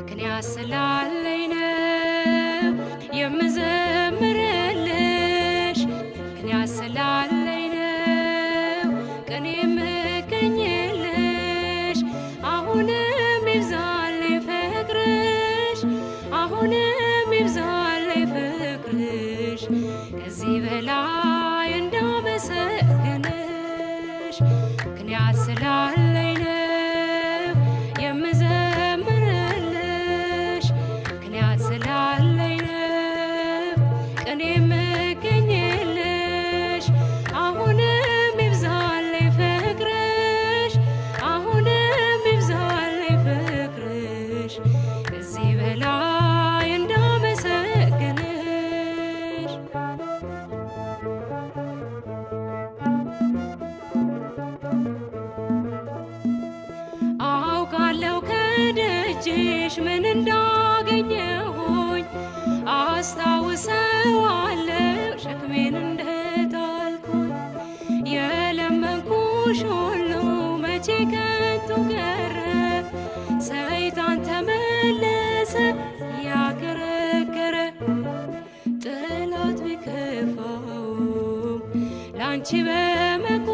ምክንያት ስላለኝ ነው የምዘምርልሽ ምክንያት ስላለኝ ነው ቀን የምገኝልሽ አሁንም ይብዛልኝ ፍቅርሽ አሁንም ይብዛልኝ ፍቅርሽ ከዚህ በላይ እንዳመሰግንሽ ምክንያት ስላለኝ ነው የምዘምርልሽ ምክንያት ስላለኝ ነው ቀን የምገኝልሽ አሁንም ይብዛልኝ ፍቅርሽ አሁንም ይብዛልኝ ፍቅርሽ ከዚህ በላይ እንዳመሰግንሽ አውቃለሁ ከደጅሽ ምን እንዳገኘሁኝ አስታውሰዋለሁ ሸክሜን እንደጣልኩኝ የለመንኩሽ ሁሉ መቼ ከንቱ ቀረ ሰይጣን ተመለሰ ያከረከረ ጠላት ቢከፋውም ላንቺ በመቆ